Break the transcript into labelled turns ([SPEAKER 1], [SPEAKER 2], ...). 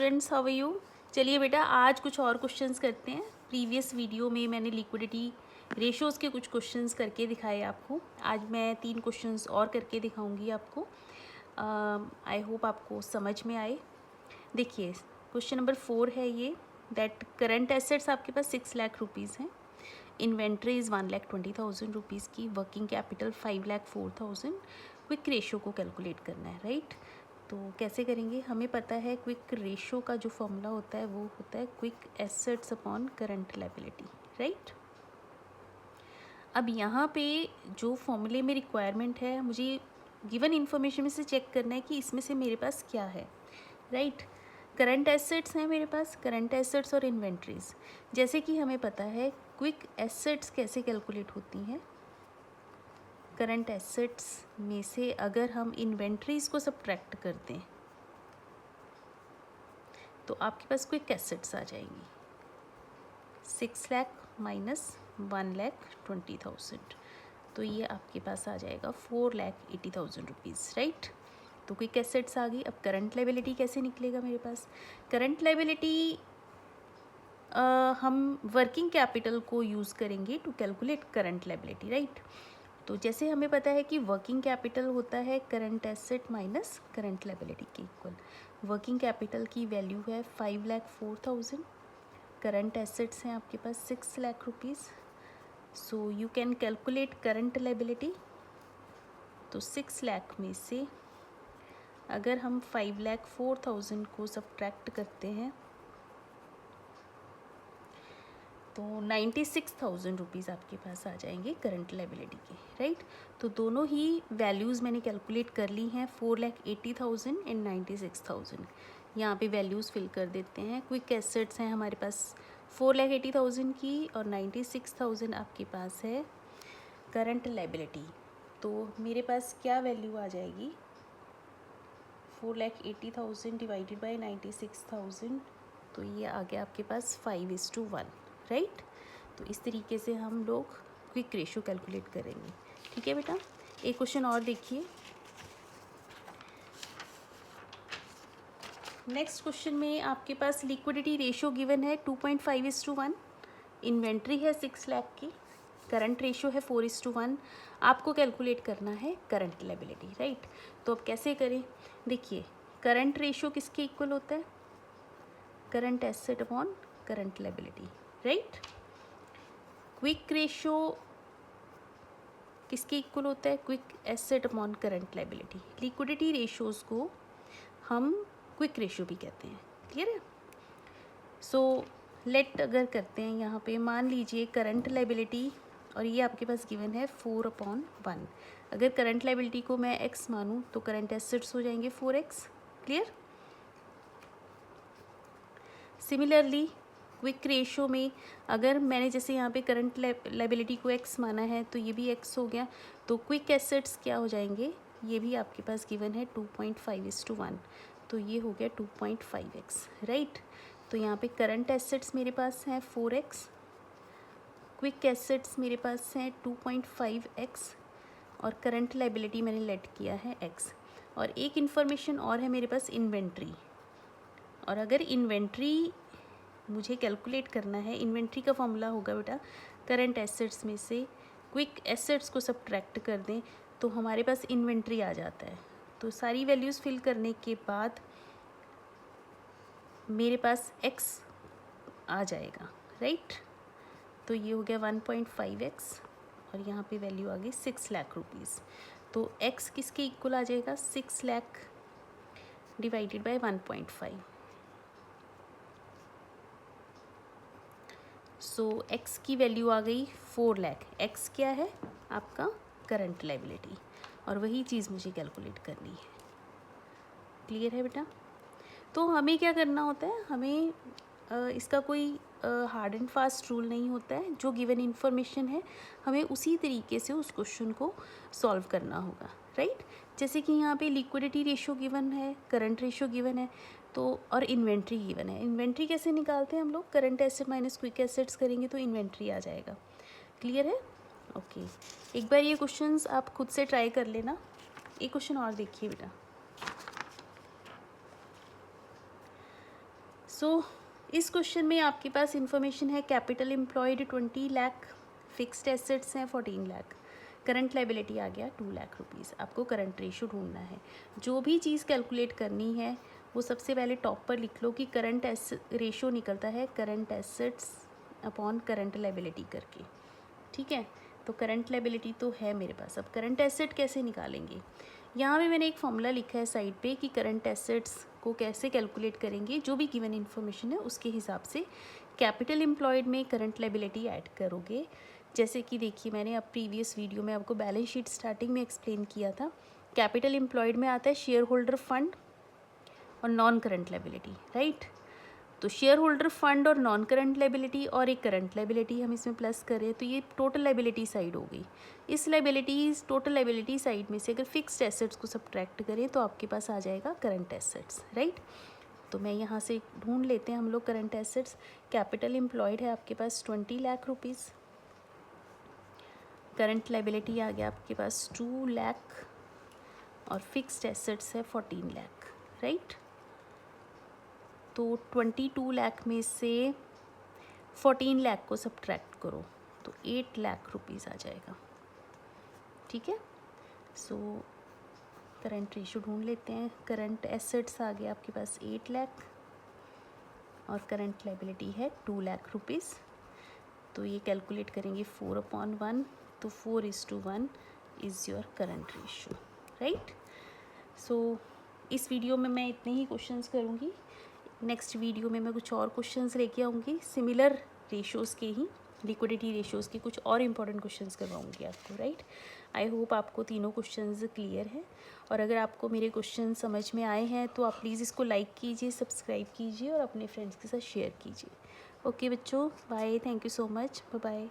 [SPEAKER 1] Friends, how are you. चलिए बेटा, आज कुछ और क्वेश्चंस करते हैं। प्रीवियस वीडियो में मैंने लिक्विडिटी रेशोज़ के कुछ क्वेश्चंस करके दिखाए आपको। आज मैं 3 क्वेश्चंस और करके दिखाऊंगी आपको। आई होप आपको समझ में आए। देखिए, क्वेश्चन नंबर 4 है ये, दैट करंट एसेट्स आपके पास 6 लाख रुपीज़ हैं, इन्वेंट्री इज़ 1,20,000 रुपीज़ की, वर्किंग कैपिटल 5,04,000। क्विक रेशो को कैलकुलेट करना है, राइट। तो कैसे करेंगे, हमें पता है क्विक रेशो का जो फॉर्मूला होता है वो होता है quick assets upon current liability, right. अब यहाँ पे जो फॉर्मूले में रिक्वायरमेंट है, मुझे गिवन इन्फॉर्मेशन में से चेक करना है कि इसमें से मेरे पास क्या है, राइट। करंट एसेट्स हैं मेरे पास, करंट एसेट्स और इन्वेंट्रीज। जैसे कि हमें पता है क्विक एसेट्स कैसे कैलकुलेट होती हैं। करंट एसेट्स में से अगर हम इन्वेंट्रीज को सब्ट्रैक्ट कर दें तो आपके पास क्विक एसेट्स आ जाएंगी 6 लाख माइनस 1,20,000, तो ये आपके पास आ जाएगा 4,80,000 रुपीज़, राइट। तो क्विक एसेट्स आ गई। अब करंट लायबिलिटी कैसे निकलेगा मेरे पास। करंट लायबिलिटी हम वर्किंग कैपिटल को यूज़ करेंगे to calculate current liability, right. तो जैसे हमें पता है कि वर्किंग कैपिटल होता है current asset minus current liability के इक्वल। वर्किंग कैपिटल की वैल्यू है 5,04,000, करंट एसेट्स हैं आपके पास 6 lakh rupees. So you can calculate current liability. तो 6 लाख में से अगर हम 5,04,000 को सब्ट्रैक्ट करते हैं तो 96,000 रुपीज़ आपके पास आ जाएंगे करंट लायबिलिटी के, राइट। तो दोनों ही वैल्यूज़ मैंने कैलकुलेट कर ली हैं, 4,80,000 एंड 96,000। यहाँ पे वैल्यूज़ फिल कर देते हैं। क्विक एसेट्स हैं हमारे पास 4,80,000 की और 96,000 आपके पास है करंट लायबिलिटी। तो मेरे पास क्या वैल्यू आ जाएगी, 4,80,000 डिवाइडेड बाई 96,000, तो ये आ गया आपके पास 5:1, राइट। तो इस तरीके से हम लोग क्विक रेशो कैलकुलेट करेंगे, ठीक है बेटा। एक क्वेश्चन और देखिए। नेक्स्ट क्वेश्चन में आपके पास लिक्विडिटी रेशो गिवन है 2.5:1, इन्वेंट्री है 6 लाख की, करंट रेशो है 4:1। आपको कैलकुलेट करना है करंट लायबिलिटी, राइट। तो अब कैसे करें, देखिए करंट रेशो किसके इक्वल होता है, current asset upon current liability, right. Quick ratio किसके इक्वल होता है, quick asset upon current liability. Liquidity ratios को हम क्विक रेशो भी कहते हैं, क्लियर है। सो लेट अगर करते हैं यहाँ पे, मान लीजिए करंट लायबिलिटी और ये आपके पास गिवन है 4/1। अगर करंट लायबिलिटी को मैं x मानूँ तो करंट एसेट्स हो जाएंगे 4x, clear. Similarly quick ratio में अगर मैंने जैसे यहाँ पे करंट लायबिलिटी को x माना है तो ये भी x हो गया, तो क्विक एसेट्स क्या हो जाएंगे, ये भी आपके पास गिवन है 2.5:1, तो ये हो गया 2.5x, राइट। तो यहाँ पे करंट एसेट्स मेरे पास हैं 4x, क्विक एसेट्स मेरे पास हैं 2.5x और करंट लायबिलिटी मैंने लेट किया है x। और एक इन्फॉर्मेशन और है मेरे पास, इन्वेंट्री। और अगर इन्वेंट्री मुझे कैलकुलेट करना है, इन्वेंट्री का फॉर्मूला होगा बेटा करंट एसेट्स में से क्विक एसेट्स को सब्ट्रैक्ट कर दें तो हमारे पास इन्वेंट्री आ जाता है। तो सारी वैल्यूज़ फिल करने के बाद मेरे पास x आ जाएगा, राइट। तो ये हो गया 1.5x और यहाँ पे वैल्यू आ गई 6 लाख रुपीज़। तो x किसके इक्वल आ जाएगा, 6 lakh divided by 1.5। So x की वैल्यू आ गई 4 लाख। x क्या है आपका, करंट लायबिलिटी, और वही चीज़ मुझे कैलकुलेट करनी है, क्लियर है बेटा। तो हमें क्या करना होता है, हमें इसका कोई हार्ड एंड फास्ट रूल नहीं होता है। जो गिवन इन्फॉर्मेशन है हमें उसी तरीके से उस क्वेश्चन को सॉल्व करना होगा, राइट। जैसे कि यहाँ पे लिक्विडिटी रेशो गिवन है, करंट रेशो गिवन है, तो और इन्वेंट्री गिवन है। इन्वेंट्री कैसे निकालते हैं हम लोग, current asset minus quick assets करेंगे तो इन्वेंट्री आ जाएगा, क्लियर है। ओके, एक बार ये क्वेश्चंस आप खुद से ट्राई कर लेना। एक क्वेश्चन और देखिए बेटा। सो इस क्वेश्चन में आपके पास इंफॉर्मेशन है capital employed 20 lakh, fixed assets हैं 14 लाख, करंट लाइबिलिटी आ गया 2 लाख रुपीज़। आपको करंट रेशो ढूंढना है। जो भी चीज़ कैलकुलेट करनी है वो सबसे पहले टॉप पर लिख लो कि करंट रेशो निकलता है current assets upon current liability करके, ठीक है। तो करंट लाइबिलिटी तो है मेरे पास, अब करंट एसेट कैसे निकालेंगे। यहाँ पे मैंने एक फॉर्मूला लिखा है साइड पे कि करंट एसेट्स को कैसे कैलकुलेट करेंगे, जो भी गिवन इन्फॉर्मेशन है उसके हिसाब से कैपिटल एम्प्लॉयड में करंट लाइबिलिटी ऐड करोगे। जैसे कि देखिए मैंने अब प्रीवियस वीडियो में आपको बैलेंस शीट स्टार्टिंग में एक्सप्लेन किया था। कैपिटल एम्प्लॉयड में आता है शेयर होल्डर फंड और नॉन करंट लाइबिलिटी, राइट। तो शेयर होल्डर फंड और नॉन करंट लाइबिलिटी और एक करंट लाइबिलिटी हम इसमें प्लस करें तो ये टोटल लाइबिलिटी साइड हो गई। इस टोटल लाइबिलिटी साइड में से अगर फिक्स्ड एसेट्स को सब्ट्रैक्ट करें तो आपके पास आ जाएगा करंट एसेट्स, राइट। तो मैं यहाँ से ढूंढ लेते हैं हम लोग करंट एसेट्स। कैपिटल एम्प्लॉयड है आपके पास 20 लाख रुपीज़, करंट लाइबिलिटी आ गया आपके पास 2 लाख और फिक्स्ड एसेट्स है 14 लाख, राइट। तो 22 लाख में से 14 लाख को सब्ट्रैक्ट करो तो 8 लाख रुपीज़ आ जाएगा, ठीक है। सो करंट रेशो ढूंढ लेते हैं। करंट एसेट्स आ गया आपके पास 8 लाख और करंट लाइबिलिटी है 2 लाख रुपीज़। तो ये कैलकुलेट करेंगे 4/1, तो 4:1 is your current ratio, right. So इस वीडियो में मैं इतने ही क्वेश्चंस करूँगी। नेक्स्ट वीडियो में मैं कुछ और क्वेश्चंस लेके आऊँगी, सिमिलर रेशोज़ के ही, लिक्विडिटी रेशोज़ के कुछ और इम्पोर्टेंट क्वेश्चंस करवाऊँगी आपको, राइट। आई होप आपको तीनों क्वेश्चंस क्लियर हैं। और अगर आपको मेरे क्वेश्चन समझ में आए हैं तो आप प्लीज़ इसको लाइक कीजिए, सब्सक्राइब कीजिए और अपने फ्रेंड्स के साथ शेयर कीजिए। ओके बच्चों, bye, thank you so much, bye bye.